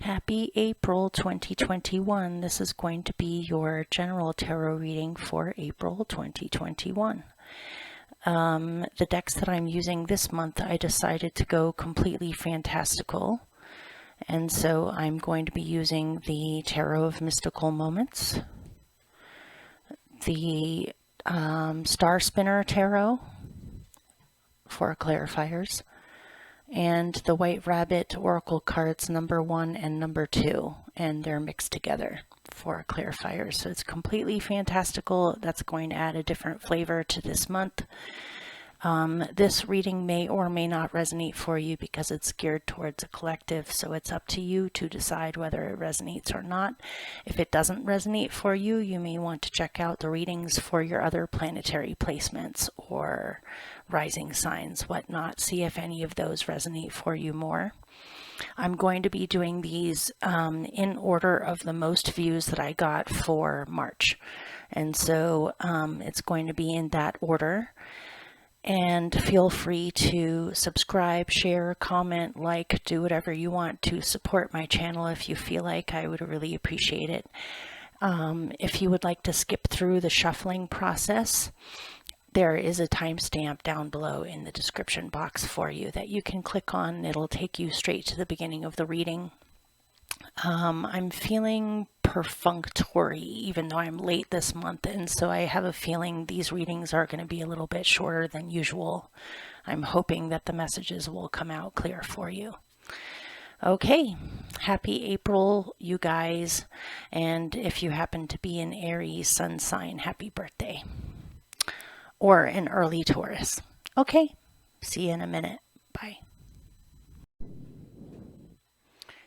Happy April 2021. This is going to be your general tarot reading for April 2021. The decks that I'm using this month, I decided to go completely fantastical. And so I'm going to be using the Tarot of Mystical Moments, the Star Spinner Tarot for clarifiers, and the White Rabbit Oracle cards number 1 and number 2, and they're mixed together for clarifiers. So it's completely fantastical. That's going to add a different flavor to this month. This reading may or may not resonate for you because it's geared towards a collective, so it's up to you to decide whether it resonates or not. If it doesn't resonate for you, you may want to check out the readings for your other planetary placements or rising signs, whatnot. See if any of those resonate for you more. I'm going to be doing these in order of the most views that I got for March, and so it's going to be in that order. And feel free to subscribe, share, comment, like, do whatever you want to support my channel if you feel like. I would really appreciate it. If you would like to skip through the shuffling process, there is a timestamp down below in the description box for you that you can click on. It'll take you straight to the beginning of the reading. I'm feeling perfunctory even though I'm late this month, and so I have a feeling these readings are going to be a little bit shorter than usual. I'm hoping that the messages will come out clear for you. Okay, happy April, you guys, and if you happen to be an Aries sun sign, happy birthday, or an early Taurus. Okay, see you in a minute. Bye.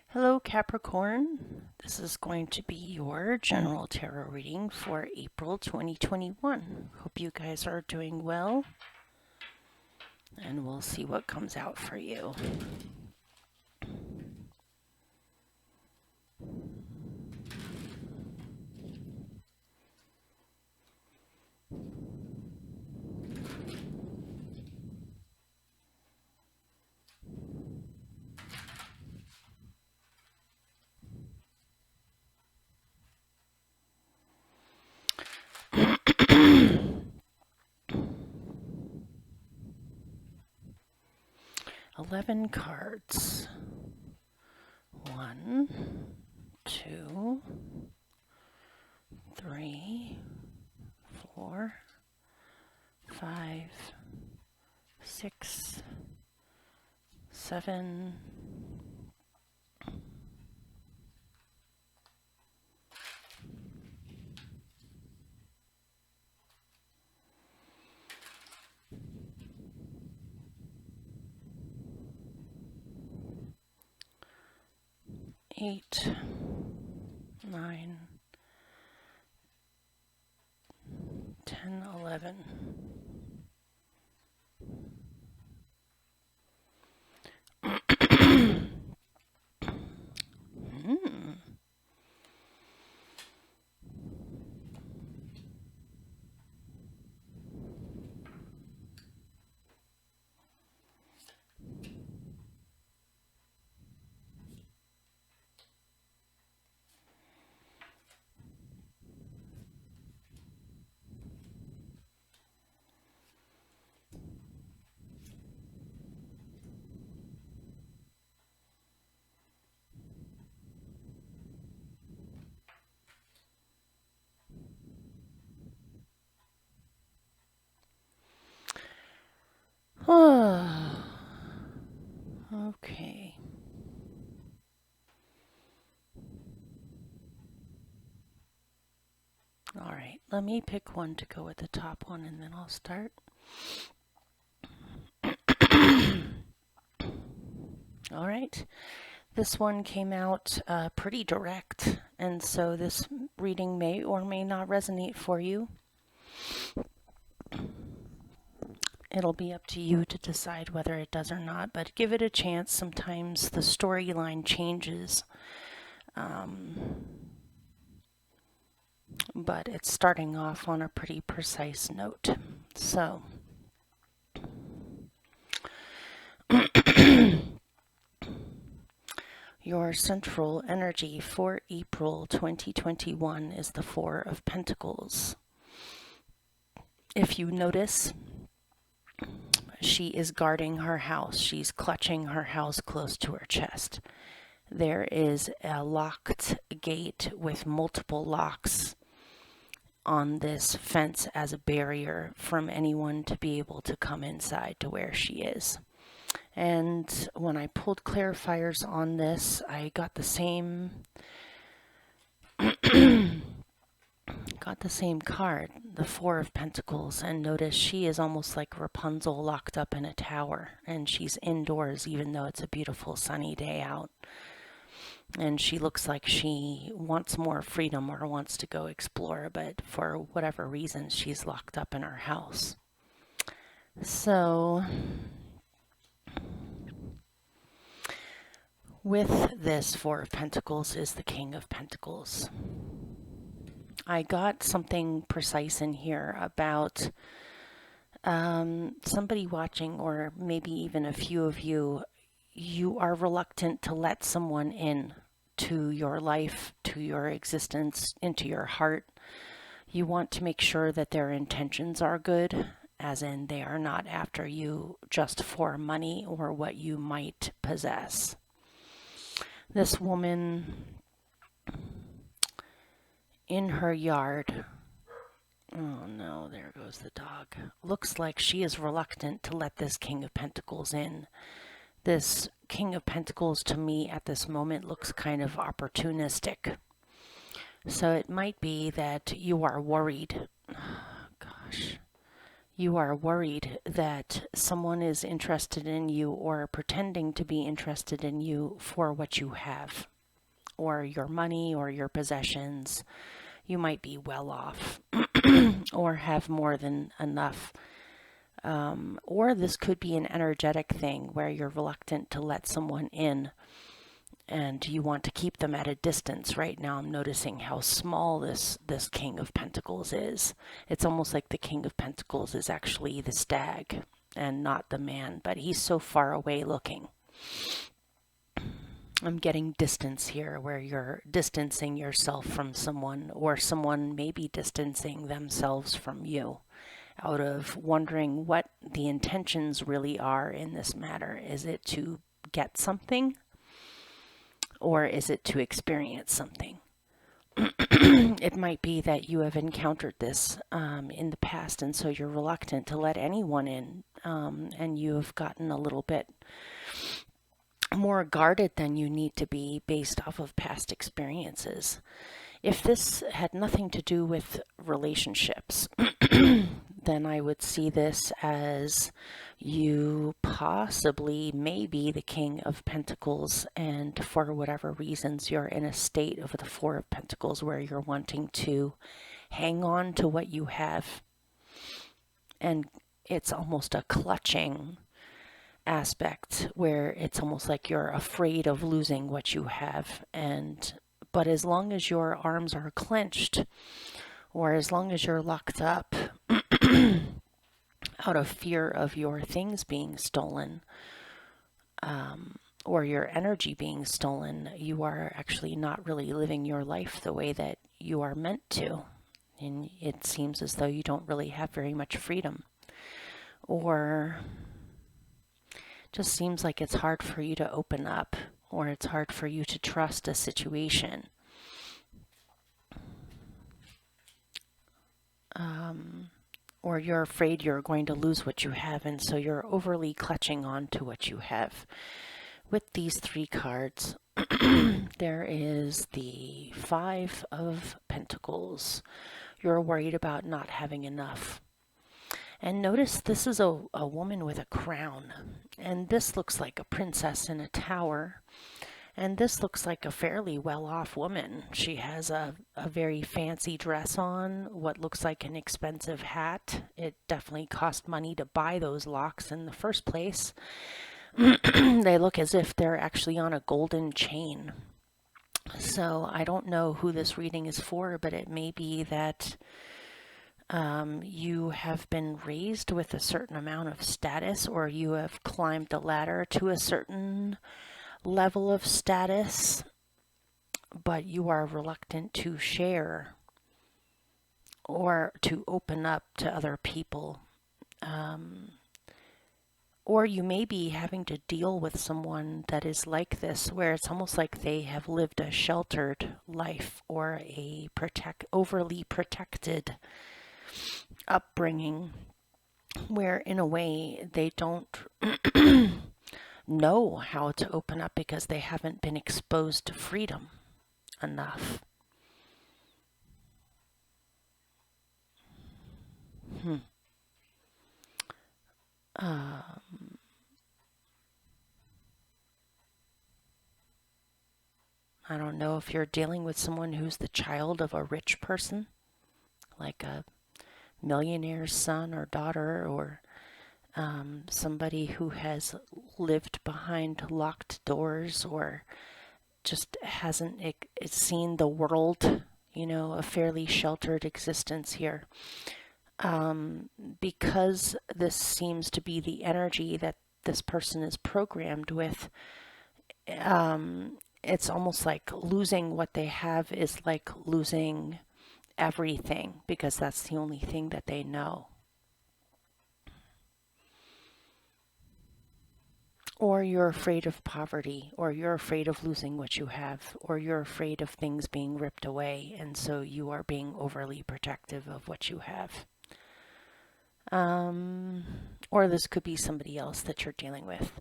Hello Capricorn, this is going to be your general tarot reading for April 2021. Hope you guys are doing well, and we'll see what comes out for you. $11 cards. 1, 2, 3, 4, 5, 6, 7, 8, 9, 10, 11. Okay. All right, let me pick one to go with the top one and then I'll start. All right, this one came out pretty direct, and so this reading may or may not resonate for you. It'll be up to you to decide whether it does or not, but give it a chance. Sometimes the storyline changes, but it's starting off on a pretty precise note. So, Your central energy for April 2021 is the Four of Pentacles. If you notice, she is guarding her house. She's clutching her house close to her chest. There is a locked gate with multiple locks on this fence as a barrier from anyone to be able to come inside to where she is. And when I pulled clarifiers on this, I got the same card, the Four of Pentacles, and notice she is almost like Rapunzel locked up in a tower, and she's indoors even though it's a beautiful sunny day out. And she looks like she wants more freedom or wants to go explore, but for whatever reason, she's locked up in her house. So with this Four of Pentacles is the King of Pentacles. I got something precise in here about somebody watching, or maybe even a few of you. You are reluctant to let someone in to your life, to your existence, into your heart. You want to make sure that their intentions are good, as in they are not after you just for money or what you might possess. This woman in her yard, oh no, there goes the dog, looks like she is reluctant to let this King of Pentacles in. This King of Pentacles to me at this moment looks kind of opportunistic. So it might be that you are worried. You are worried that someone is interested in you or pretending to be interested in you for what you have, or your money or your possessions. You might be well off or have more than enough. Or this could be an energetic thing where you're reluctant to let someone in and you want to keep them at a distance. Right now I'm noticing how small this King of Pentacles is. It's almost like the King of Pentacles is actually the stag and not the man, but he's so far away looking. I'm getting distance here where you're distancing yourself from someone, or someone may be distancing themselves from you, out of wondering what the intentions really are in this matter. Is it to get something, or is it to experience something? It might be that you have encountered this in the past, and so you're reluctant to let anyone in, and you have gotten a little bit more guarded than you need to be based off of past experiences. If this had nothing to do with relationships, then I would see this as you possibly may be the King of Pentacles, and for whatever reasons you're in a state of the Four of Pentacles where you're wanting to hang on to what you have, and it's almost a clutching aspect where it's almost like you're afraid of losing what you have. But as long as your arms are clenched, or as long as you're locked up out of fear of your things being stolen, or your energy being stolen, you are actually not really living your life the way that you are meant to. And it seems as though you don't really have very much freedom, or just seems like it's hard for you to open up, or it's hard for you to trust a situation. Or you're afraid you're going to lose what you have, and so you're overly clutching on to what you have. With these three cards, there is the Five of Pentacles. You're worried about not having enough. And notice this is a woman with a crown, and this looks like a princess in a tower, and this looks like a fairly well-off woman. She has a very fancy dress on, what looks like an expensive hat. It definitely cost money to buy those locks in the first place. They look as if they're actually on a golden chain. So I don't know who this reading is for, but it may be that you have been raised with a certain amount of status, or you have climbed the ladder to a certain level of status, but you are reluctant to share or to open up to other people. Or you may be having to deal with someone that is like this, where it's almost like they have lived a sheltered life or a overly protected upbringing, where in a way they don't know how to open up because they haven't been exposed to freedom enough. I don't know if you're dealing with someone who's the child of a rich person, like a millionaire's son or daughter, or somebody who has lived behind locked doors or just hasn't seen the world, a fairly sheltered existence here. Because this seems to be the energy that this person is programmed with, it's almost like losing what they have is like losing everything, because that's the only thing that they know. Or you're afraid of poverty, or you're afraid of losing what you have, or you're afraid of things being ripped away, and so you are being overly protective of what you have. Or this could be somebody else that you're dealing with.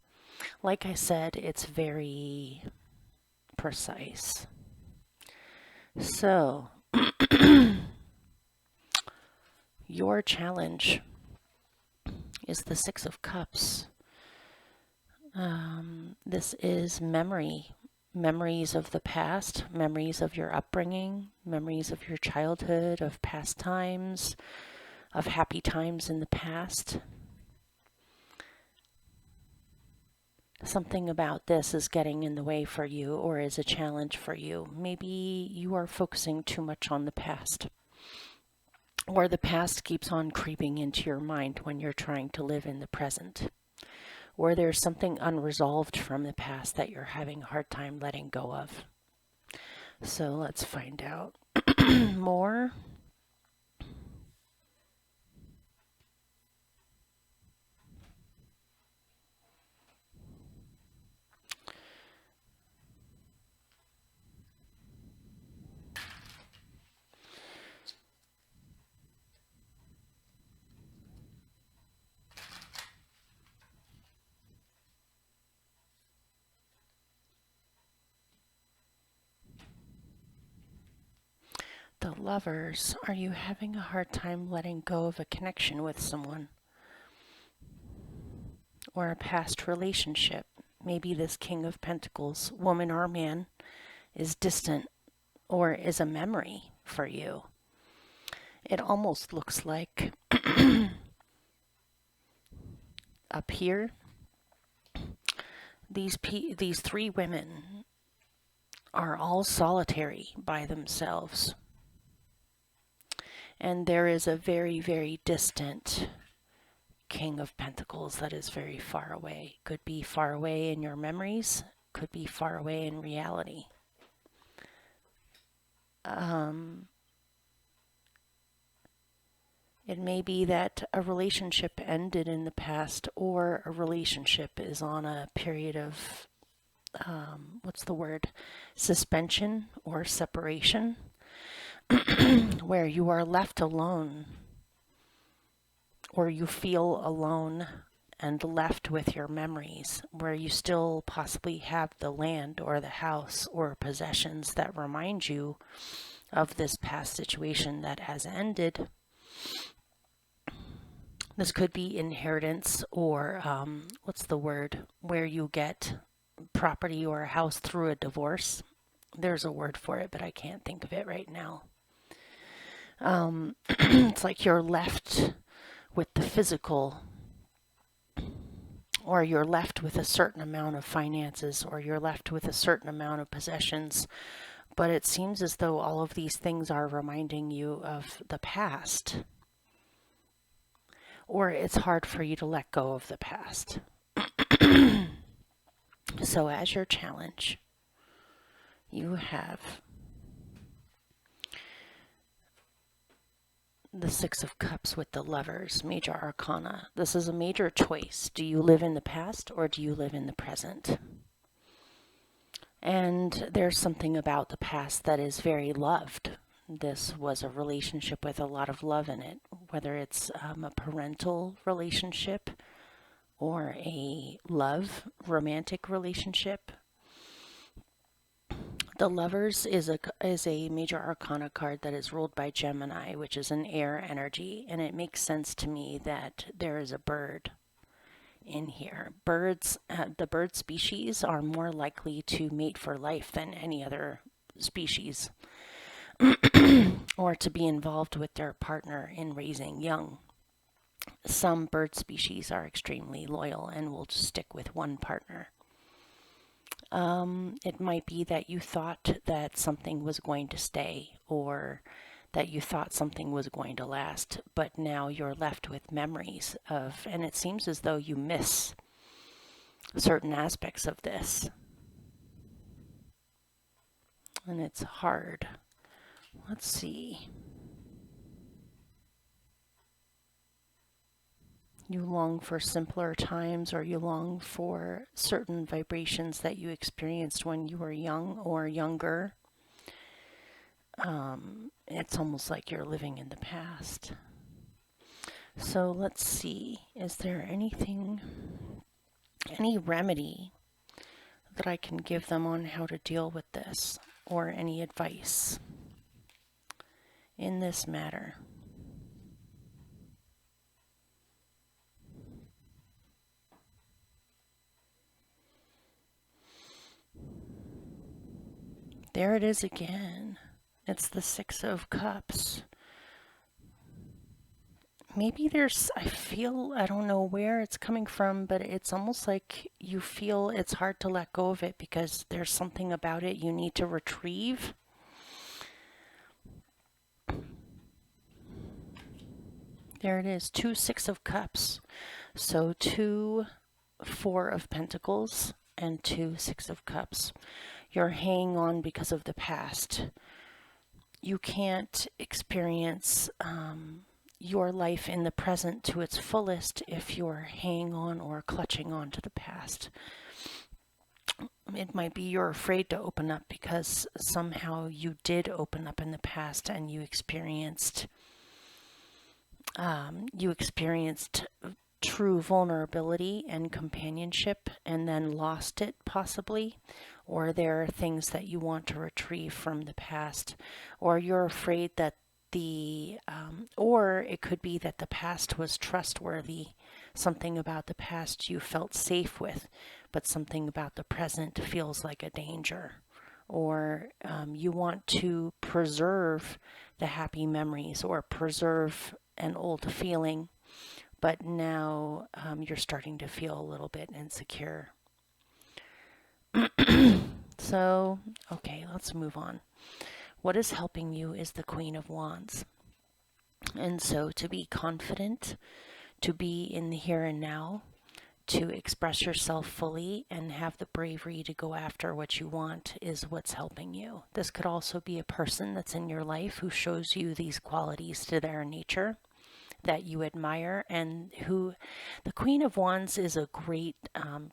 Like I said, it's very precise. So, your challenge is the Six of Cups. This is memories of the past, memories of your upbringing, memories of your childhood, of past times, of happy times in the past. Something about this is getting in the way for you, or is a challenge for you. Maybe you are focusing too much on the past, or the past keeps on creeping into your mind when you're trying to live in the present. Or there's something unresolved from the past that you're having a hard time letting go of. So let's find out more. The Lovers, are you having a hard time letting go of a connection with someone? Or a past relationship? Maybe this King of Pentacles, woman or man, is distant or is a memory for you. It almost looks like up here, these three women are all solitary by themselves. And there is a very, very distant King of Pentacles that is very far away. Could be far away in your memories, could be far away in reality. It may be that a relationship ended in the past, or a relationship is on a period of, suspension or separation, where you are left alone, or you feel alone and left with your memories, where you still possibly have the land or the house or possessions that remind you of this past situation that has ended. This could be inheritance, or where you get property or a house through a divorce. There's a word for it, but I can't think of it right now. It's like you're left with the physical, or you're left with a certain amount of finances, or you're left with a certain amount of possessions. But it seems as though all of these things are reminding you of the past. Or it's hard for you to let go of the past. So as your challenge, you have the Six of Cups with the Lovers, Major Arcana. This is a major choice. Do you live in the past or do you live in the present? And there's something about the past that is very loved. This was a relationship with a lot of love in it, whether it's a parental relationship or a romantic relationship. The Lovers is a major arcana card that is ruled by Gemini, which is an air energy, and it makes sense to me that there is a bird in here. Birds, the bird species are more likely to mate for life than any other species, or to be involved with their partner in raising young. Some bird species are extremely loyal and will just stick with one partner. It might be that you thought that something was going to stay, or that you thought something was going to last, but now you're left with memories of, and it seems as though you miss certain aspects of this. And it's hard. Let's see. You long for simpler times, or you long for certain vibrations that you experienced when you were young or younger. It's almost like you're living in the past. So let's see, is there any remedy that I can give them on how to deal with this, or any advice in this matter? There it is again. It's the Six of Cups. Maybe I don't know where it's coming from, but it's almost like you feel it's hard to let go of it because there's something about it you need to retrieve. There it is, 2 Six of Cups. So 2 Four of Pentacles and 2 Six of Cups. You're hanging on because of the past. You can't experience your life in the present to its fullest if you're hanging on or clutching on to the past. It might be you're afraid to open up because somehow you did open up in the past and you experienced true vulnerability and companionship and then lost it possibly, or there are things that you want to retrieve from the past, or you're afraid that or it could be that the past was trustworthy. Something about the past you felt safe with, but something about the present feels like a danger. Or you want to preserve the happy memories or preserve an old feeling, but now you're starting to feel a little bit insecure. So, okay, let's move on. What is helping you is the Queen of Wands. And so to be confident, to be in the here and now, to express yourself fully and have the bravery to go after what you want is what's helping you. This could also be a person that's in your life who shows you these qualities to their nature that you admire, and who the Queen of Wands is a great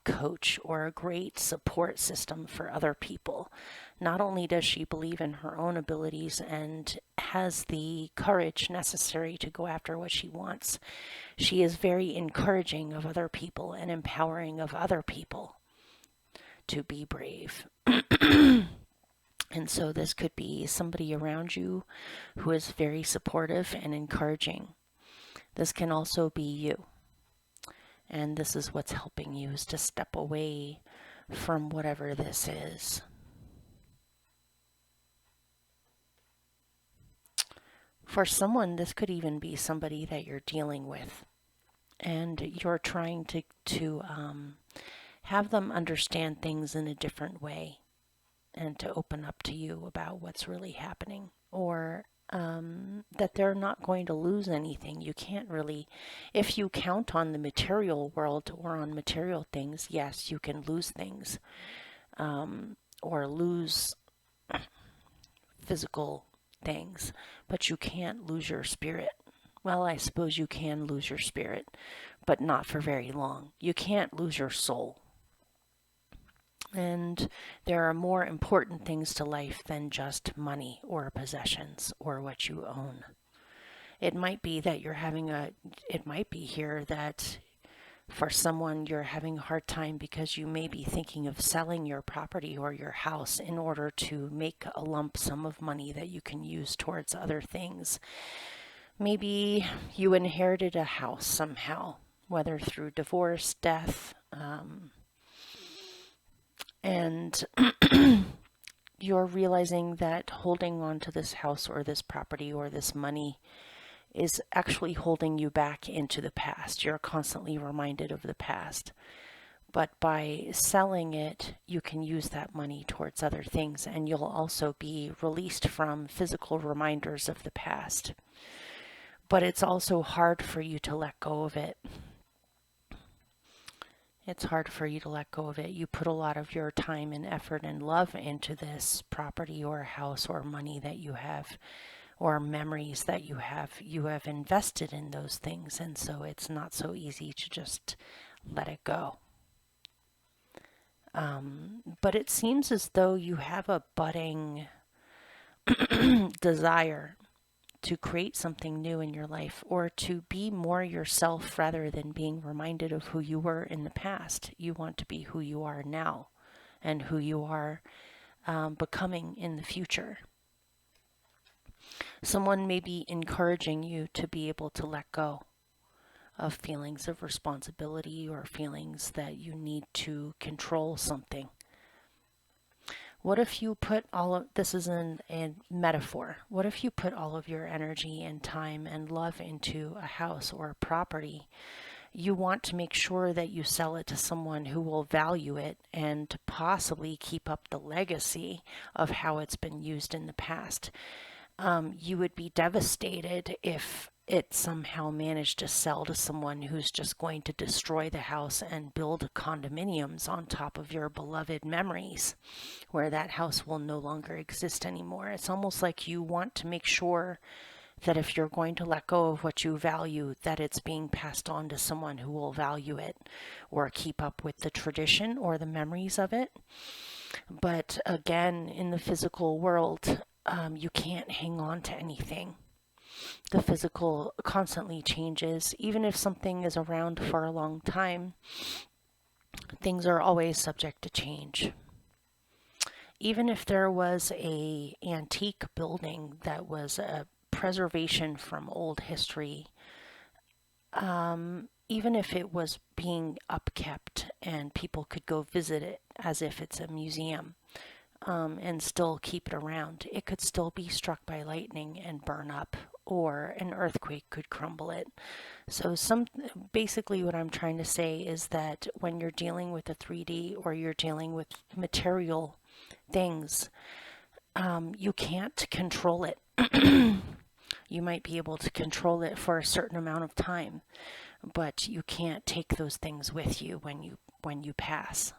coach or a great support system for other people. Not only does she believe in her own abilities and has the courage necessary to go after what she wants, she is very encouraging of other people and empowering of other people to be brave. And so this could be somebody around you who is very supportive and encouraging. This can also be you. And this is what's helping you, is to step away from whatever this is. For someone, this could even be somebody that you're dealing with, and you're trying to have them understand things in a different way and to open up to you about what's really happening. Or that they're not going to lose anything. You can't really, if you count on the material world or on material things, yes, you can lose things, or lose physical things, but you can't lose your spirit. Well, I suppose you can lose your spirit, but not for very long. You can't lose your soul. And there are more important things to life than just money or possessions or what you own. It might be that it might be here that for someone you're having a hard time because you may be thinking of selling your property or your house in order to make a lump sum of money that you can use towards other things. Maybe you inherited a house somehow, whether through divorce, death, and you're realizing that holding on to this house or this property or this money is actually holding you back into the past. You're constantly reminded of the past. But by selling it, you can use that money towards other things, and you'll also be released from physical reminders of the past. But it's also hard for you to let go of it. It's hard for you to let go of it. You put a lot of your time and effort and love into this property or house or money that you have, or memories that you have. You have invested in those things, and so it's not so easy to just let it go. But it seems as though you have a budding desire to create something new in your life, or to be more yourself rather than being reminded of who you were in the past. You want to be who you are now and who you are becoming in the future. Someone may be encouraging you to be able to let go of feelings of responsibility or feelings that you need to control something. What if you put this is a metaphor. What if you put all of your energy and time and love into a house or a property? You want to make sure that you sell it to someone who will value it and possibly keep up the legacy of how it's been used in the past. You would be devastated if it somehow managed to sell to someone who's just going to destroy the house and build condominiums on top of your beloved memories, where that house will no longer exist anymore. It's almost like you want to make sure that if you're going to let go of what you value, that it's being passed on to someone who will value it or keep up with the tradition or the memories of it. But again, in the physical world, you can't hang on to anything. The physical constantly changes. Even if something is around for a long time, things are always subject to change. Even if there was an antique building that was a preservation from old history, even if it was being upkept and people could go visit it as if it's a museum, and still keep it around, it could still be struck by lightning and burn up, or an earthquake could crumble it. So basically what I'm trying to say is that when you're dealing with a 3D or you're dealing with material things, you can't control it. You might be able to control it for a certain amount of time, but you can't take those things with you when you pass.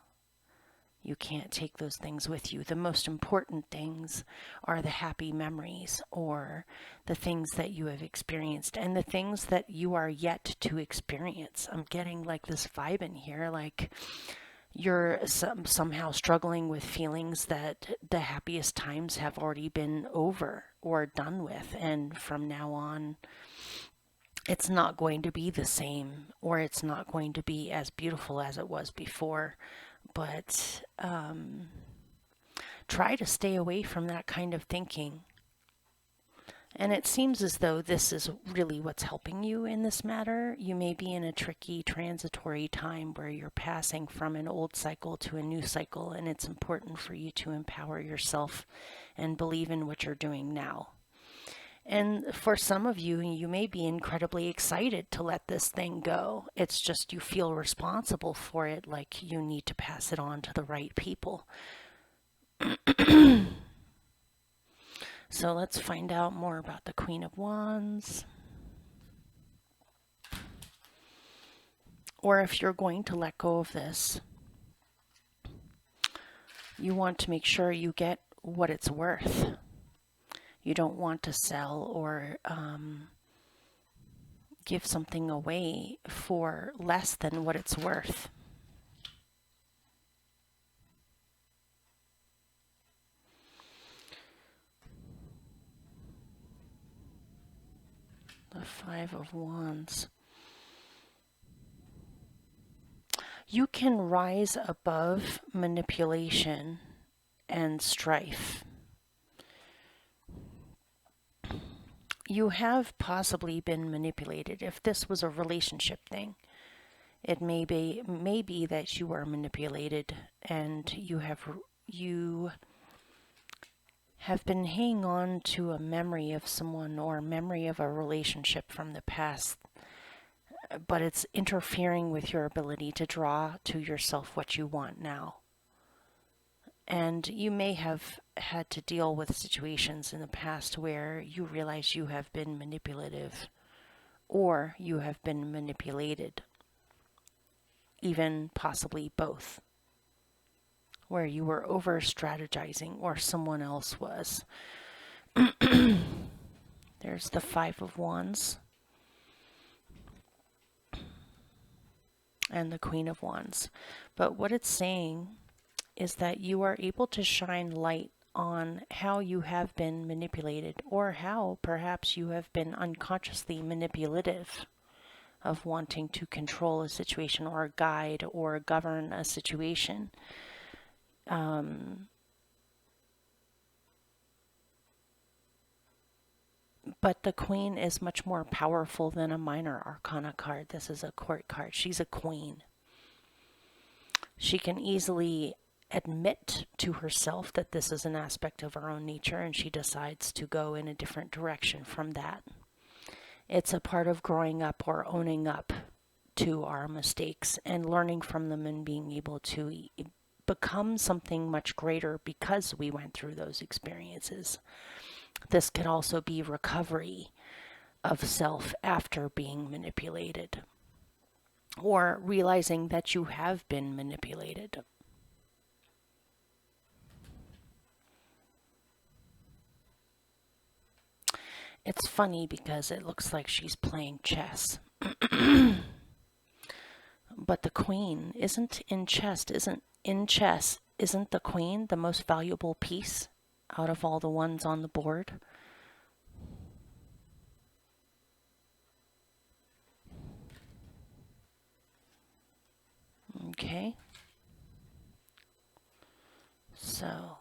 You can't take those things with you. The most important things are the happy memories, or the things that you have experienced, and the things that you are yet to experience. I'm getting like this vibe in here, like you're somehow struggling with feelings that the happiest times have already been over or done with, and from now on it's not going to be the same, or it's not going to be as beautiful as it was before. But try to stay away from that kind of thinking. And it seems as though this is really what's helping you in this matter. You may be in a tricky transitory time where you're passing from an old cycle to a new cycle, and it's important for you to empower yourself and believe in what you're doing now. And for some of you, you may be incredibly excited to let this thing go. It's just you feel responsible for it, like you need to pass it on to the right people. So let's find out more about the Queen of Wands. Or if you're going to let go of this, you want to make sure you get what it's worth. You don't want to sell or give something away for less than what it's worth. The Five of Wands. You can rise above manipulation and strife. You have possibly been manipulated. If this was a relationship thing, it may be that you were manipulated and you have been hanging on to a memory of someone or a memory of a relationship from the past, but it's interfering with your ability to draw to yourself what you want now. And you may have had to deal with situations in the past where you realize you have been manipulative or you have been manipulated, even possibly both, where you were over strategizing or someone else was. There's the Five of Wands and the Queen of Wands. But what it's saying is that you are able to shine light on how you have been manipulated, or how perhaps you have been unconsciously manipulative of wanting to control a situation or guide or govern a situation. But the Queen is much more powerful than a minor arcana card. This is a court card. She's a queen. She can easily admit to herself that this is an aspect of her own nature, and she decides to go in a different direction from that. It's a part of growing up or owning up to our mistakes and learning from them and being able to become something much greater because we went through those experiences. This can also be recovery of self after being manipulated, or realizing that you have been manipulated. It's funny because it looks like she's playing chess. But the Queen isn't in chess. Isn't the Queen the most valuable piece out of all the ones on the board? Okay. So,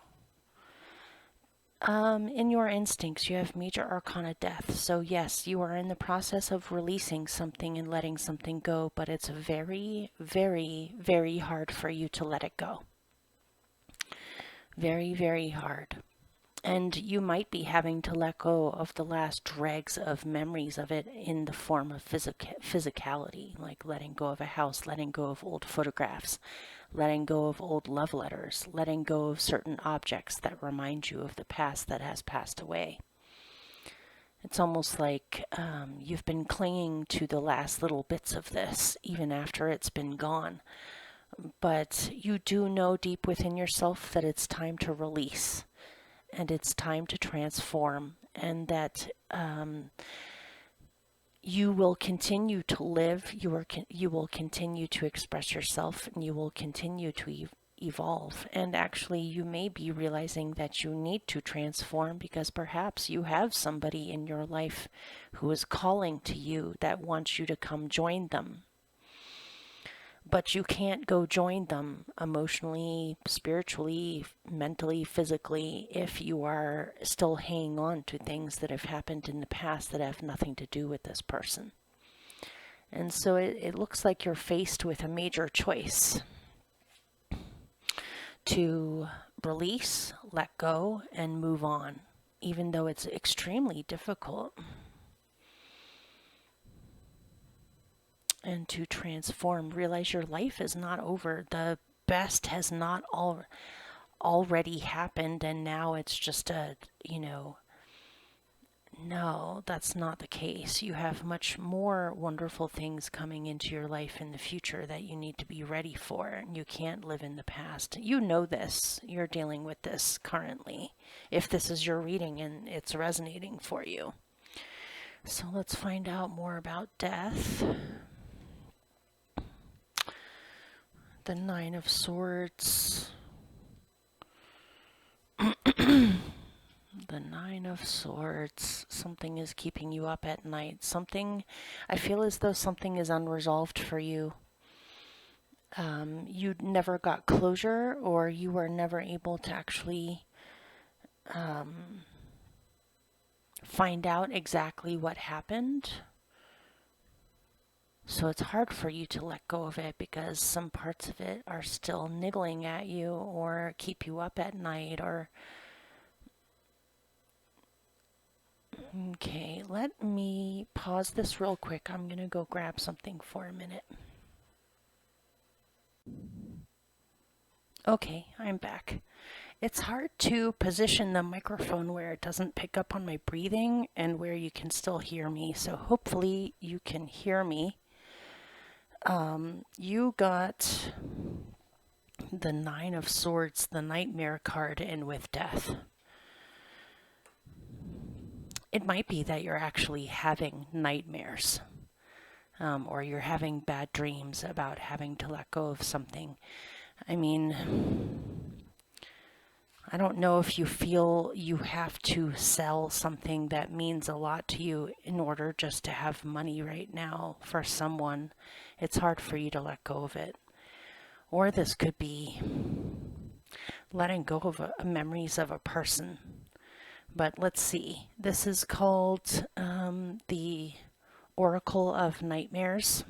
in your instincts, you have major arcana death. So yes, you are in the process of releasing something and letting something go, but it's very, very, very hard for you to let it go. Very, very hard. And you might be having to let go of the last dregs of memories of it in the form of physicality, like letting go of a house, letting go of old photographs, letting go of old love letters, letting go of certain objects that remind you of the past that has passed away. It's almost like you've been clinging to the last little bits of this, even after it's been gone. But you do know deep within yourself that it's time to release. And it's time to transform, and that you will continue to live, you will continue to express yourself, and you will continue to evolve. And actually, you may be realizing that you need to transform because perhaps you have somebody in your life who is calling to you that wants you to come join them. But you can't go join them emotionally, spiritually, mentally, physically, if you are still hanging on to things that have happened in the past that have nothing to do with this person. And so it looks like you're faced with a major choice to release, let go, and move on, even though it's extremely difficult. And to transform, realize your life is not over. The best has not already happened, and now it's just a, No, that's not the case. You have much more wonderful things coming into your life in the future that you need to be ready for. You can't live in the past. You know this. You're dealing with this currently, if this is your reading and it's resonating for you. So let's find out more about death. The Nine of Swords. The Nine of Swords. Something is keeping you up at night. Something, I feel as though something is unresolved for you. You never got closure, or you were never able to actually find out exactly what happened. So it's hard for you to let go of it because some parts of it are still niggling at you or keep you up at night or... Okay, let me pause this real quick. I'm going to go grab something for a minute. Okay, I'm back. It's hard to position the microphone where it doesn't pick up on my breathing and where you can still hear me. So hopefully you can hear me. You got the Nine of Swords, the Nightmare card, and with death. It might be that you're actually having nightmares, or you're having bad dreams about having to let go of something. I mean, I don't know if you feel you have to sell something that means a lot to you in order just to have money right now for someone. It's hard for you to let go of it. Or this could be letting go of memories of a person. But let's see. This is called the Oracle of Nightmares.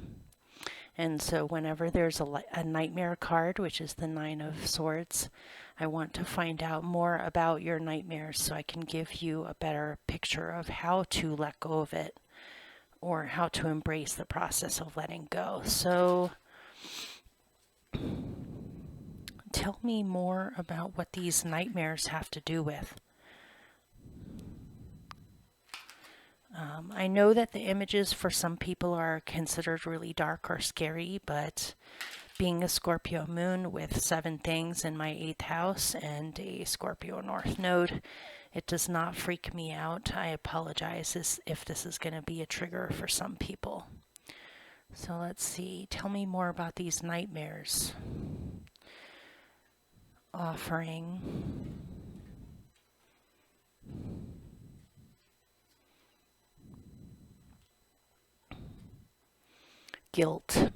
And so whenever there's a nightmare card, which is the Nine of Swords, I want to find out more about your nightmares so I can give you a better picture of how to let go of it or how to embrace the process of letting go. So tell me more about what these nightmares have to do with. I know that the images for some people are considered really dark or scary, but being a Scorpio moon with 7 things in my 8th house and a Scorpio North node, it does not freak me out. I apologize if this is going to be a trigger for some people. So let's see. Tell me more about these nightmares. Offering. Guilt.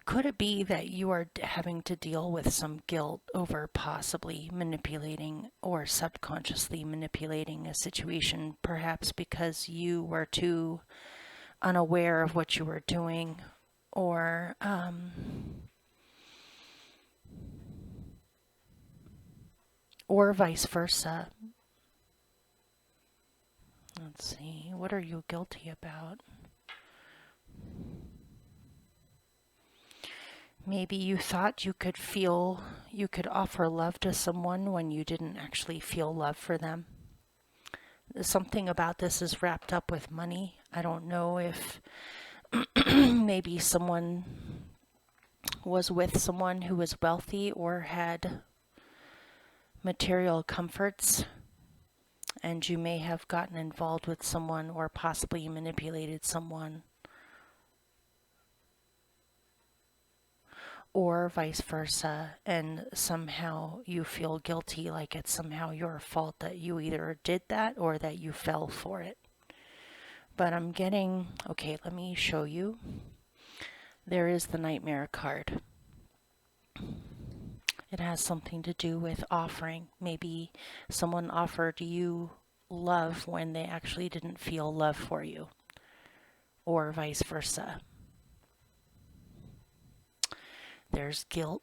Could it be that you are having to deal with some guilt over possibly manipulating or subconsciously manipulating a situation, perhaps because you were too unaware of what you were doing, or vice versa? Let's see, what are you guilty about? Maybe you thought you could offer love to someone when you didn't actually feel love for them. Something about this is wrapped up with money. I don't know if maybe someone was with someone who was wealthy or had material comforts, and you may have gotten involved with someone or possibly manipulated someone. Or vice versa, and somehow you feel guilty, like it's somehow your fault that you either did that or that you fell for it. But I'm getting, okay, let me show you. There is the Nightmare card. It has something to do with offering. Maybe someone offered you love when they actually didn't feel love for you, or vice versa. There's guilt.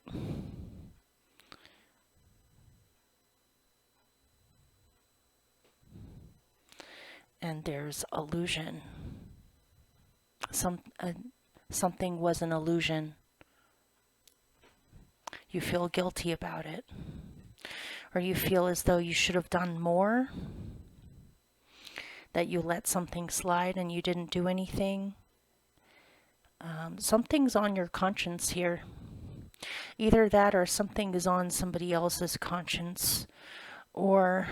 And there's illusion. Something was an illusion. You feel guilty about it. or you feel as though you should have done more, that you let something slide and you didn't do anything. Something's on your conscience here. Either that or something is on somebody else's conscience, or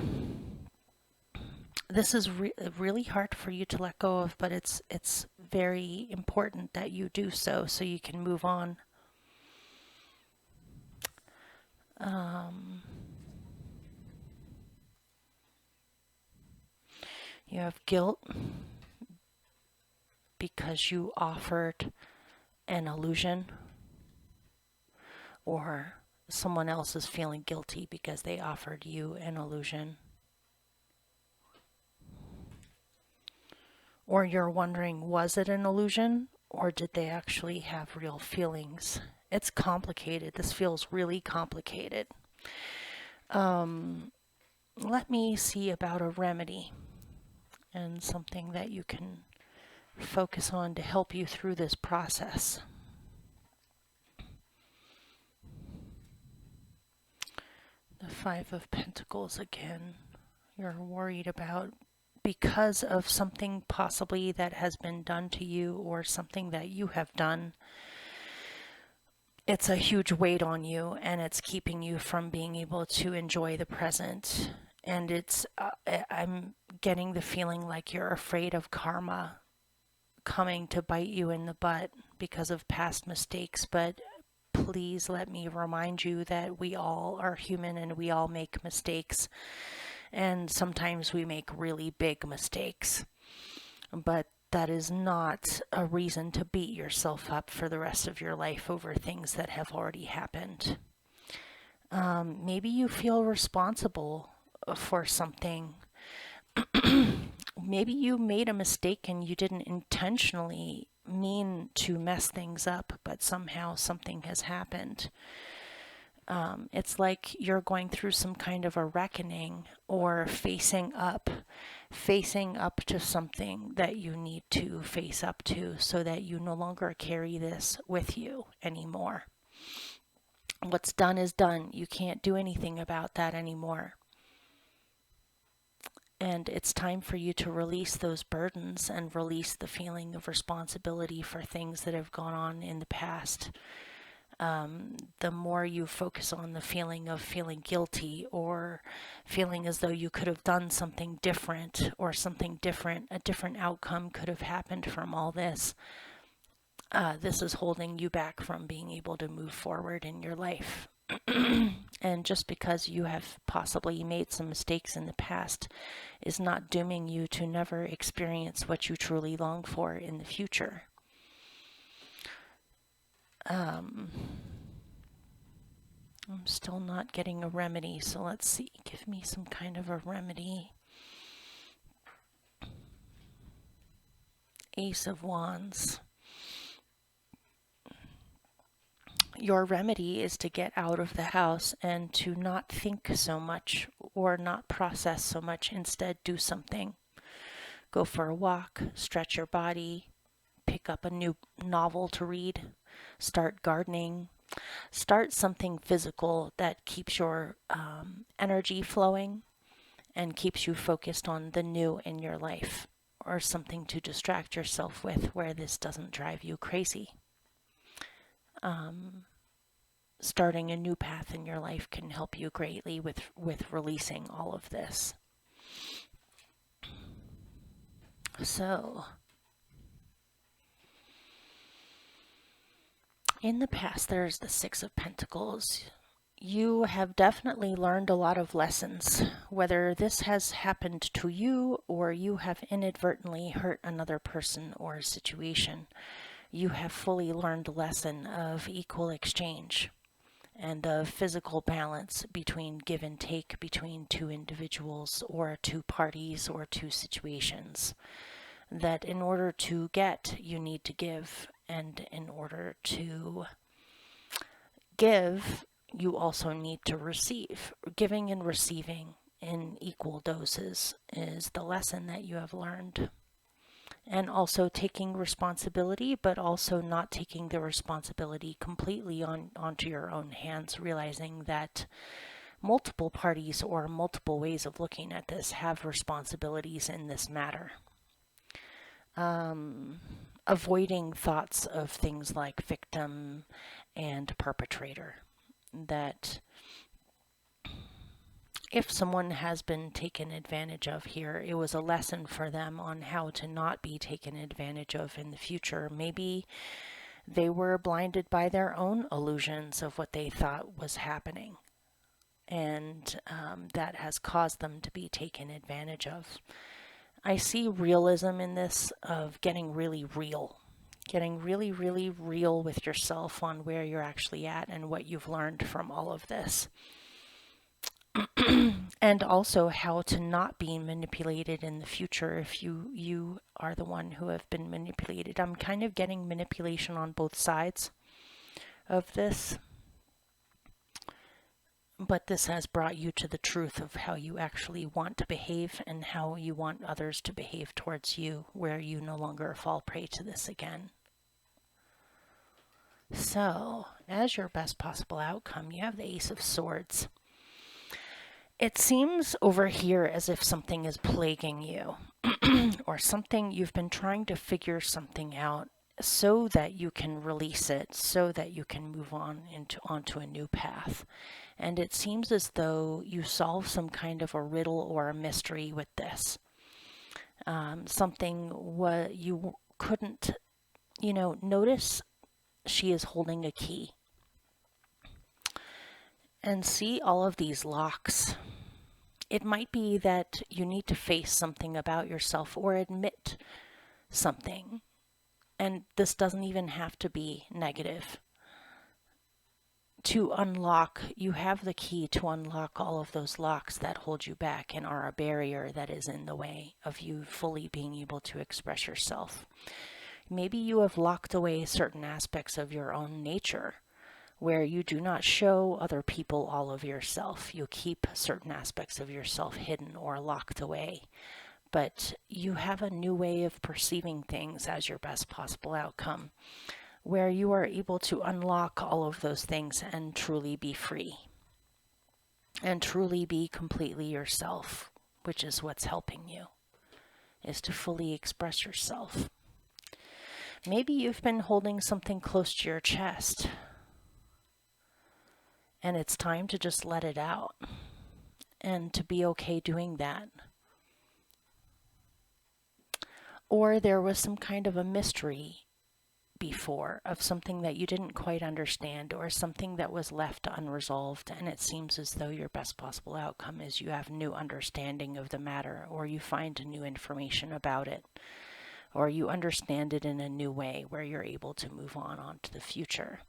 this is really hard for you to let go of, but it's very important that you do so you can move on. You have guilt because you offered an illusion, or someone else is feeling guilty because they offered you an illusion. Or you're wondering, was it an illusion or did they actually have real feelings? It's complicated. This feels really complicated. Let me see about a remedy and something that you can focus on to help you through this process. The Five of Pentacles again. You're worried about because of something possibly that has been done to you or something that you have done. It's a huge weight on you, and it's keeping you from being able to enjoy the present. And it's I'm getting the feeling like you're afraid of karma coming to bite you in the butt because of past mistakes. But please let me remind you that we all are human and we all make mistakes. And sometimes we make really big mistakes. But that is not a reason to beat yourself up for the rest of your life over things that have already happened. Maybe you feel responsible for something. Maybe you made a mistake and you didn't intentionally mean to mess things up, but somehow something has happened. It's like you're going through some kind of a reckoning or facing up to something that you need to face up to so that you no longer carry this with you anymore. What's done is done. You can't do anything about that anymore. And it's time for you to release those burdens and release the feeling of responsibility for things that have gone on in the past. The more you focus on the feeling of feeling guilty or feeling as though you could have done something different or something different, a different outcome could have happened from all this. This is holding you back from being able to move forward in your life. And just because you have possibly made some mistakes in the past is not dooming you to never experience what you truly long for in the future. I'm still not getting a remedy, so let's see. Give me some kind of a remedy. Ace of Wands. Your remedy is to get out of the house and to not think so much or not process so much. Instead, do something. Go for a walk, stretch your body, pick up a new novel to read, start gardening, start something physical that keeps your energy flowing and keeps you focused on the new in your life, or something to distract yourself with where this doesn't drive you crazy. Starting a new path in your life can help you greatly with releasing all of this. So, in the past, there's the Six of Pentacles. You have definitely learned a lot of lessons, whether this has happened to you or you have inadvertently hurt another person or a situation. You have fully learned a lesson of equal exchange and of physical balance between give and take between two individuals or two parties or two situations. That in order to get, you need to give, and in order to give, you also need to receive. Giving and receiving in equal doses is the lesson that you have learned. And also taking responsibility, but also not taking the responsibility completely onto your own hands, realizing that multiple parties or multiple ways of looking at this have responsibilities in this matter. Avoiding thoughts of things like victim and perpetrator. That if someone has been taken advantage of here, it was a lesson for them on how to not be taken advantage of in the future. Maybe they were blinded by their own illusions of what they thought was happening, and that has caused them to be taken advantage of. I see realism in this of getting really real. Getting really, really real with yourself on where you're actually at and what you've learned from all of this. And also how to not be manipulated in the future if you are the one who have been manipulated. I'm kind of getting manipulation on both sides of this. But this has brought you to the truth of how you actually want to behave and how you want others to behave towards you, where you no longer fall prey to this again. So, as your best possible outcome, you have the Ace of Swords. It seems over here as if something is plaguing you, or something you've been trying to figure something out so that you can release it, so that you can move on onto a new path. And it seems as though you solve some kind of a riddle or a mystery with this. Something what you couldn't, notice she is holding a key. And see all of these locks. It might be that you need to face something about yourself or admit something. And this doesn't even have to be negative. To unlock, you have the key to unlock all of those locks that hold you back and are a barrier that is in the way of you fully being able to express yourself. Maybe you have locked away certain aspects of your own nature where you do not show other people all of yourself. You keep certain aspects of yourself hidden or locked away. But you have a new way of perceiving things as your best possible outcome, where you are able to unlock all of those things and truly be free. And truly be completely yourself, which is what's helping you, is to fully express yourself. Maybe you've been holding something close to your chest, and it's time to just let it out, and to be okay doing that. Or there was some kind of a mystery before of something that you didn't quite understand, or something that was left unresolved, and it seems as though your best possible outcome is you have new understanding of the matter, or you find new information about it, or you understand it in a new way where you're able to move on to the future.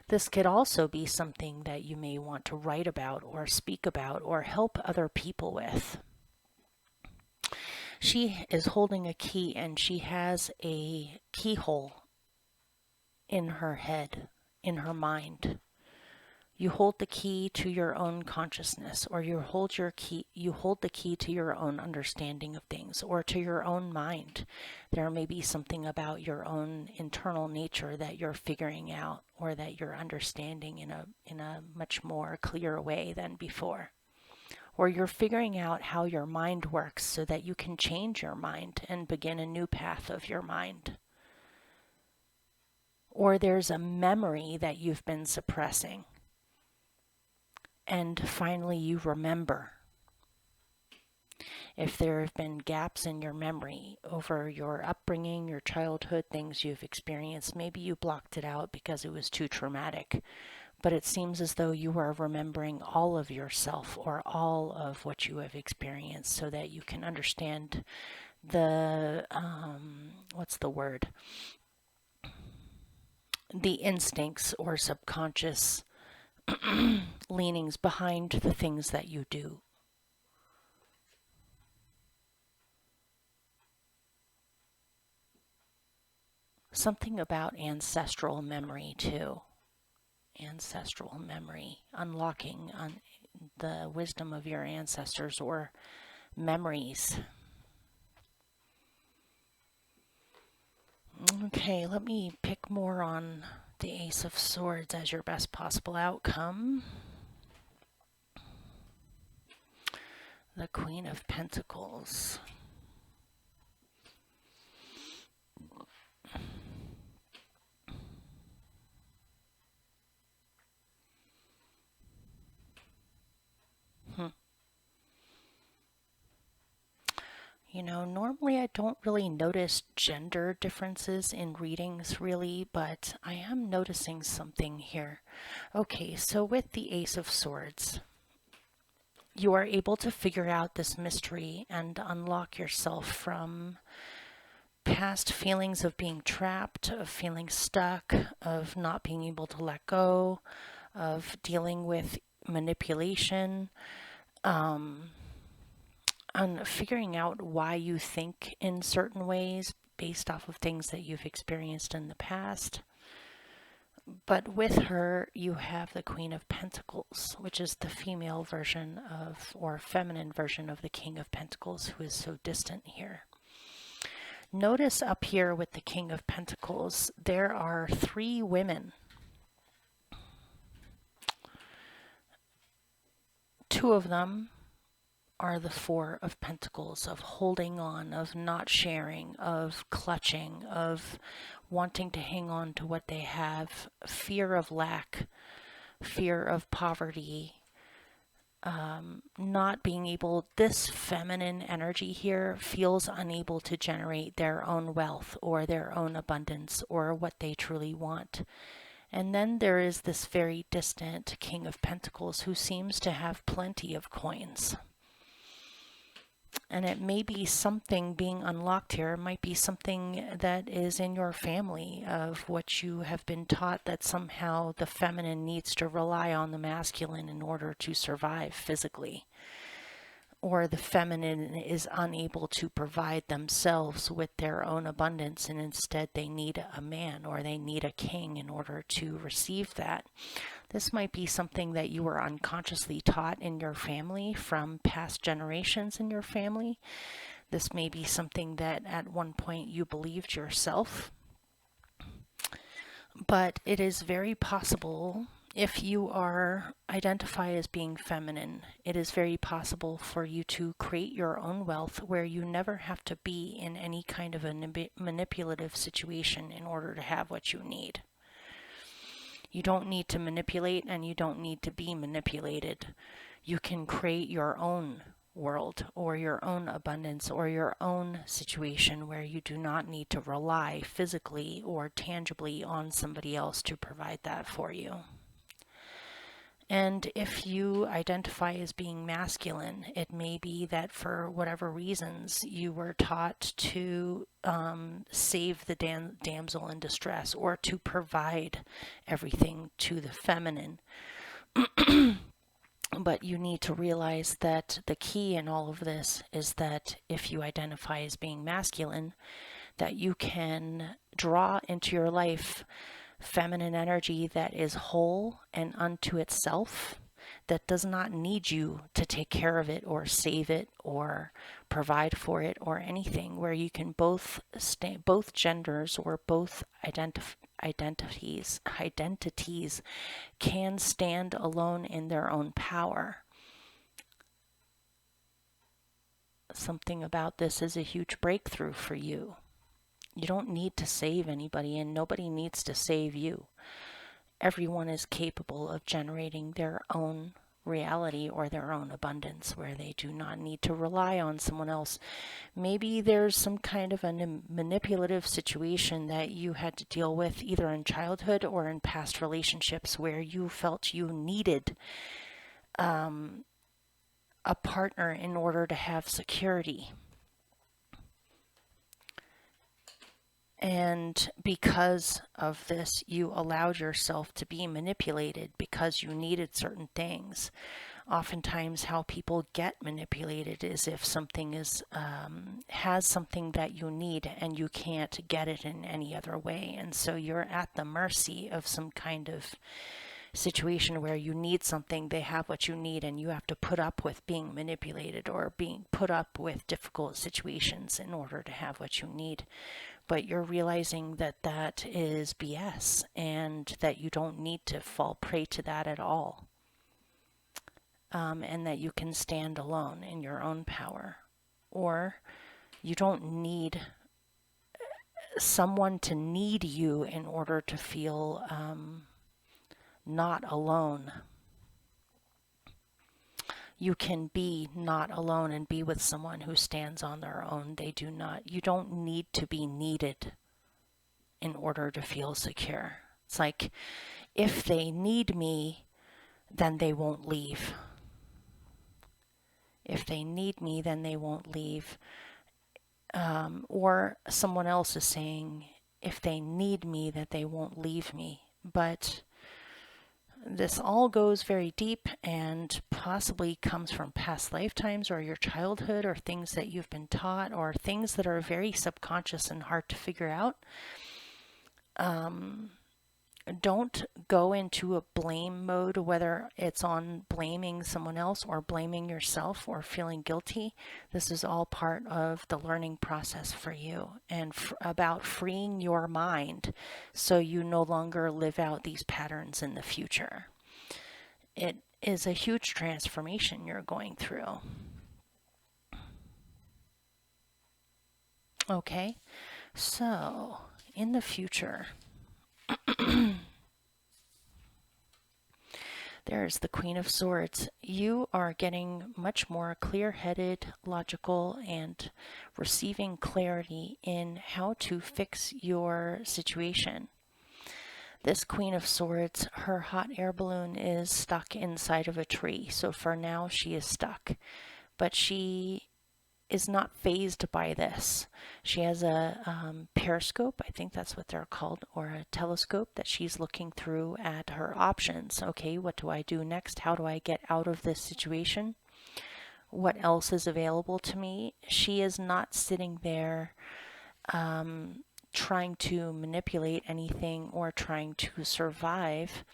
This could also be something that you may want to write about or speak about or help other people with. She is holding a key, and she has a keyhole in her head, in her mind. You hold the key to your own consciousness, or you hold the key to your own understanding of things, or to your own mind. There may be something about your own internal nature that you're figuring out, or that you're understanding in a much more clear way than before. Or you're figuring out how your mind works so that you can change your mind and begin a new path of your mind. Or there's a memory that you've been suppressing, and finally you remember. If there have been gaps in your memory over your upbringing, your childhood, things you've experienced, maybe you blocked it out because it was too traumatic. But it seems as though you are remembering all of yourself, or all of what you have experienced, so that you can understand the, the instincts or subconscious leanings behind the things that you do. Something about ancestral memory too. Ancestral memory, unlocking the wisdom of your ancestors or memories. Okay, let me pick more on the Ace of Swords as your best possible outcome. The Queen of Pentacles. You know, normally I don't really notice gender differences in readings really, but I am noticing something here. Okay, so with the Ace of Swords, you are able to figure out this mystery and unlock yourself from past feelings of being trapped, of feeling stuck, of not being able to let go, of dealing with manipulation, on figuring out why you think in certain ways based off of things that you've experienced in the past. But with her, you have the Queen of Pentacles, which is the female version of, or feminine version of the King of Pentacles, who is so distant here. Notice up here with the King of Pentacles, there are 3 women. 2 of them are the 4 of Pentacles, of holding on, of not sharing, of clutching, of wanting to hang on to what they have, fear of lack, fear of poverty, not being able, this feminine energy here feels unable to generate their own wealth or their own abundance or what they truly want. And then there is this very distant King of Pentacles who seems to have plenty of coins. And it may be something being unlocked here. It might be something that is in your family of what you have been taught, that somehow the feminine needs to rely on the masculine in order to survive physically. Or the feminine is unable to provide themselves with their own abundance, and instead they need a man or they need a king in order to receive that. This might be something that you were unconsciously taught in your family from past generations in your family. This may be something that at one point you believed yourself. But it is very possible, if you identify as being feminine, it is very possible for you to create your own wealth where you never have to be in any kind of a manipulative situation in order to have what you need. You don't need to manipulate and you don't need to be manipulated. You can create your own world or your own abundance or your own situation where you do not need to rely physically or tangibly on somebody else to provide that for you. And if you identify as being masculine, it may be that for whatever reasons you were taught to save the damsel in distress or to provide everything to the feminine. But you need to realize that the key in all of this is that if you identify as being masculine, that you can draw into your life feminine energy that is whole and unto itself, that does not need you to take care of it or save it or provide for it or anything, where you can both genders or both identities can stand alone in their own power. Something about this is a huge breakthrough for you. You don't need to save anybody, and nobody needs to save you. Everyone is capable of generating their own reality or their own abundance where they do not need to rely on someone else. Maybe there's some kind of a manipulative situation that you had to deal with either in childhood or in past relationships where you felt you needed a partner in order to have security. And because of this, you allowed yourself to be manipulated because you needed certain things. Oftentimes how people get manipulated is if something has something that you need and you can't get it in any other way. And so you're at the mercy of some kind of situation where you need something, they have what you need, and you have to put up with being manipulated or being put up with difficult situations in order to have what you need. But you're realizing that that is BS and that you don't need to fall prey to that at all. and that you can stand alone in your own power. Or you don't need someone to need you in order to feel not alone. You can be not alone and be with someone who stands on their own. You don't need to be needed in order to feel secure. It's like, if they need me, then they won't leave. If they need me, then they won't leave. Or someone else is saying, if they need me, that they won't leave me. But this all goes very deep and possibly comes from past lifetimes or your childhood or things that you've been taught or things that are very subconscious and hard to figure out. Don't go into a blame mode, whether it's on blaming someone else or blaming yourself or feeling guilty. This is all part of the learning process for you, and about freeing your mind so you no longer live out these patterns in the future. It is a huge transformation you're going through. Okay, so in the future, there's the Queen of Swords. You are getting much more clear-headed, logical, and receiving clarity in how to fix your situation. This Queen of Swords, her hot air balloon is stuck inside of a tree. So for now, she is stuck. But she is not fazed by this. She has a periscope, I think that's what they're called, or a telescope that she's looking through at her options. Okay, what do I do next? How do I get out of this situation? What else is available to me? She is not sitting there trying to manipulate anything or trying to survive.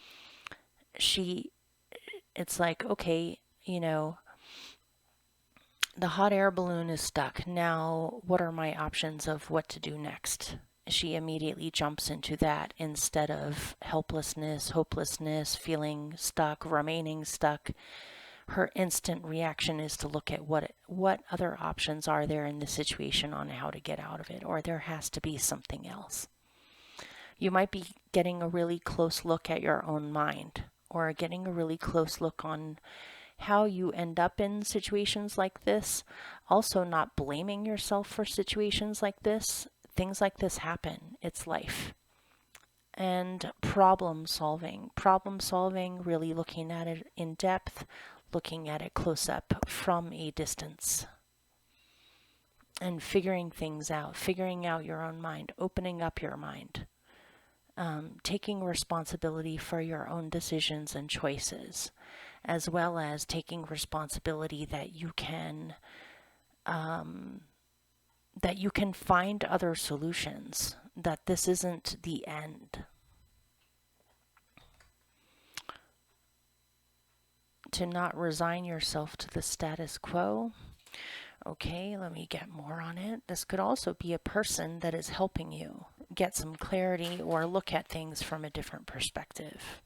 It's like, okay, the hot air balloon is stuck. Now, what are my options of what to do next? She immediately jumps into that instead of helplessness, hopelessness, feeling stuck, remaining stuck. Her instant reaction is to look at what other options are there in the situation on how to get out of it, or there has to be something else. You might be getting a really close look at your own mind, or getting a really close look on how you end up in situations like this. Also, not blaming yourself for situations like this. Things like this happen. It's life. And problem solving, really looking at it in depth, looking at it close up from a distance, and figuring things out, figuring out your own mind, opening up your mind, taking responsibility for your own decisions and choices, as well as taking responsibility that you can find other solutions, that this isn't the end. To not resign yourself to the status quo. Okay, let me get more on it. This could also be a person that is helping you get some clarity or look at things from a different perspective.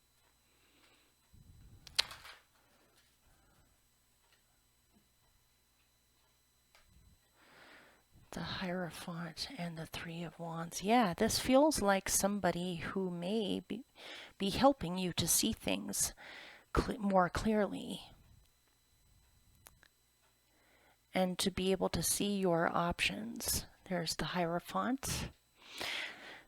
The Hierophant and the Three of Wands. Yeah, this feels like somebody who may be helping you to see things more clearly, and to be able to see your options. There's the Hierophant.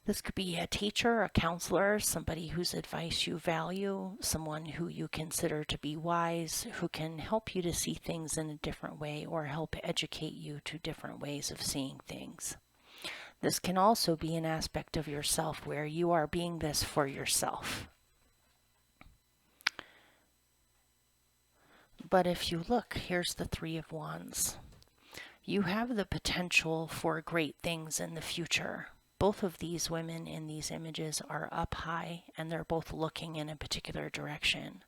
This could be a teacher, a counselor, somebody whose advice you value, someone who you consider to be wise, who can help you to see things in a different way or help educate you to different ways of seeing things. This can also be an aspect of yourself where you are being this for yourself. But if you look, here's the Three of Wands. You have the potential for great things in the future. Both of these women in these images are up high, and they're both looking in a particular direction.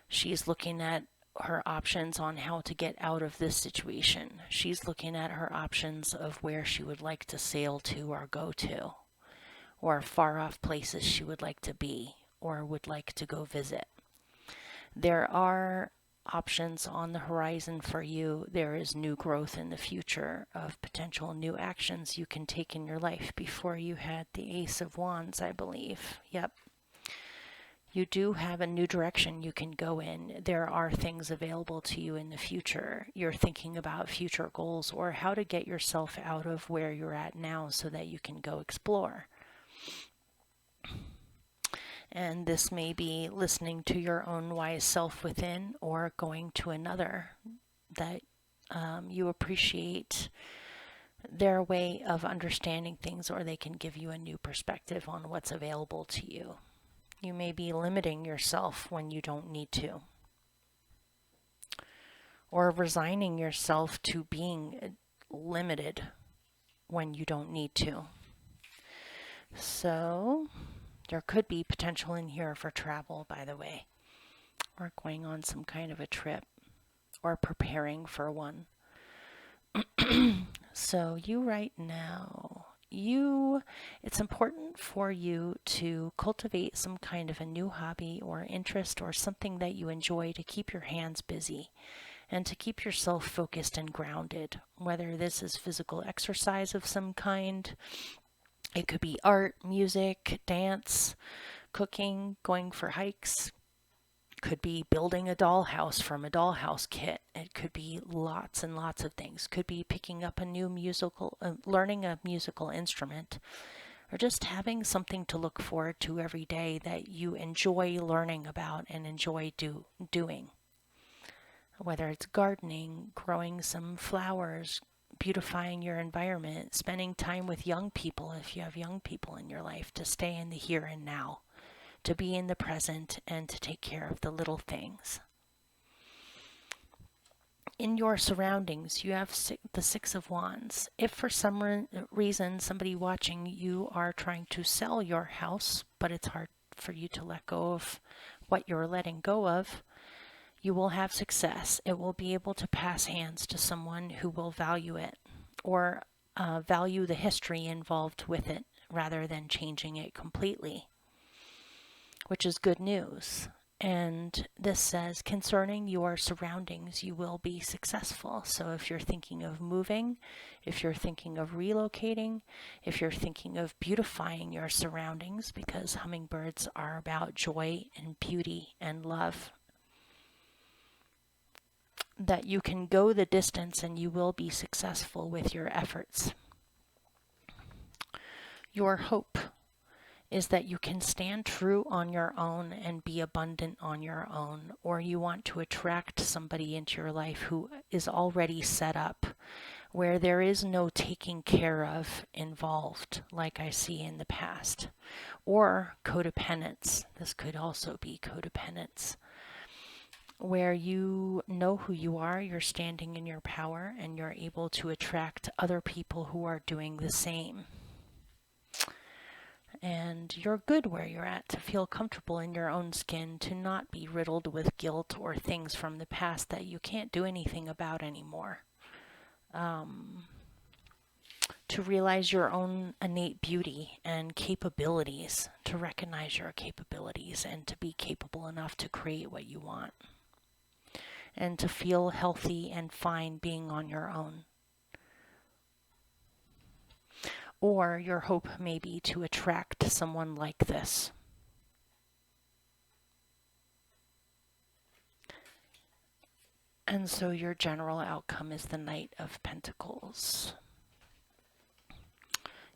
She's looking at her options on how to get out of this situation. She's looking at her options of where she would like to sail to or go to, or far off places she would like to be or would like to go visit. There are options on the horizon for you. There is new growth in the future of potential new actions you can take in your life. Before you had the Ace of Wands, I believe. Yep. You do have a new direction you can go in. There are things available to you in the future. You're thinking about future goals or how to get yourself out of where you're at now so that you can go explore. And this may be listening to your own wise self within or going to another that you appreciate their way of understanding things, or they can give you a new perspective on what's available to you. You may be limiting yourself when you don't need to, or resigning yourself to being limited when you don't need to. So there could be potential in here for travel, by the way, or going on some kind of a trip, or preparing for one. So you right now, it's important for you to cultivate some kind of a new hobby or interest or something that you enjoy to keep your hands busy and to keep yourself focused and grounded, whether this is physical exercise of some kind. It could be art, music, dance, cooking, going for hikes. Could be building a dollhouse from a dollhouse kit. It could be lots and lots of things. Could be picking up a new learning a musical instrument, or just having something to look forward to every day that you enjoy learning about and enjoy doing. Whether it's gardening, growing some flowers, beautifying your environment, spending time with young people if you have young people in your life, to stay in the here and now, to be in the present, and to take care of the little things. In your surroundings, you have the Six of Wands. If for some reason somebody watching you are trying to sell your house, but it's hard for you to let go of what you're letting go of, you will have success. It will be able to pass hands to someone who will value it, or value the history involved with it rather than changing it completely, which is good news. And this says, concerning your surroundings, you will be successful. So if you're thinking of moving, if you're thinking of relocating, if you're thinking of beautifying your surroundings, because hummingbirds are about joy and beauty and love, that you can go the distance and you will be successful with your efforts. Your hope is that you can stand true on your own and be abundant on your own, or you want to attract somebody into your life who is already set up, where there is no taking care of involved, like I see in the past, or codependence. This could also be codependence, where you know who you are, you're standing in your power, and you're able to attract other people who are doing the same. And you're good where you're at, to feel comfortable in your own skin, to not be riddled with guilt or things from the past that you can't do anything about anymore. To realize your own innate beauty and capabilities, to recognize your capabilities and to be capable enough to create what you want. And to feel healthy and fine being on your own. Or your hope may be to attract someone like this. And so your general outcome is the Knight of Pentacles.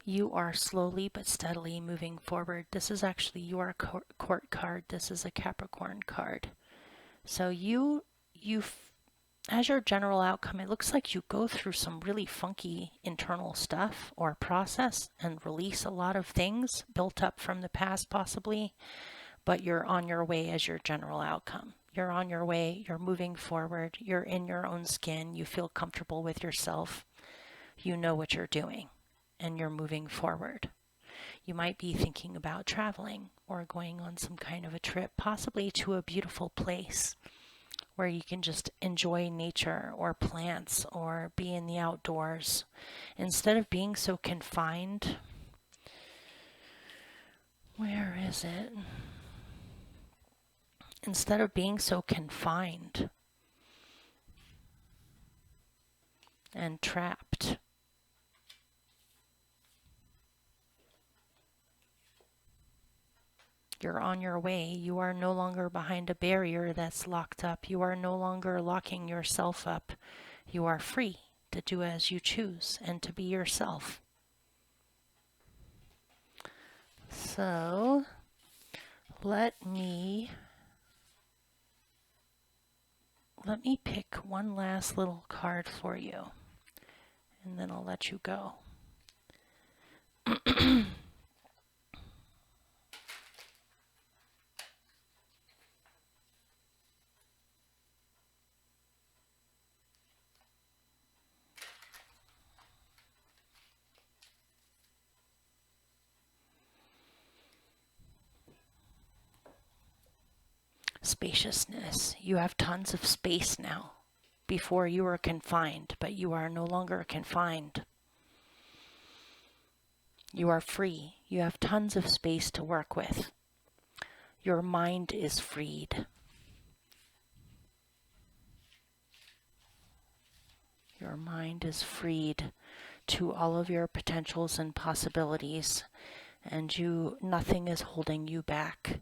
You are slowly but steadily moving forward. This is actually your court card. This is a Capricorn card. So you as your general outcome, it looks like you go through some really funky internal stuff or process and release a lot of things built up from the past possibly, but you're on your way as your general outcome. You're on your way, you're moving forward, you're in your own skin, you feel comfortable with yourself, you know what you're doing, and you're moving forward. You might be thinking about traveling or going on some kind of a trip, possibly to a beautiful place where you can just enjoy nature or plants or be in the outdoors. Instead of being so confined, where is it? Instead of being so confined and trapped. You're on your way. You are no longer behind a barrier that's locked up. You are no longer locking yourself up. You are free to do as you choose and to be yourself. So let me pick one last little card for you, and then I'll let you go. Spaciousness. You have tons of space now. Before you were confined, but you are no longer confined. You are free. You have tons of space to work with. Your mind is freed. Your mind is freed to all of your potentials and possibilities, and nothing is holding you back.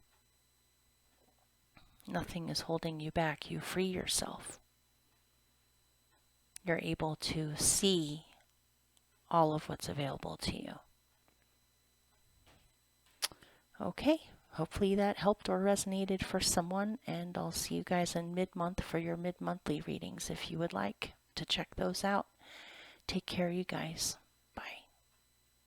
Nothing is holding you back. You free yourself. You're able to see all of what's available to you. Okay, hopefully that helped or resonated for someone, and I'll see you guys in mid-month for your mid-monthly readings if you would like to check those out. Take care, you guys.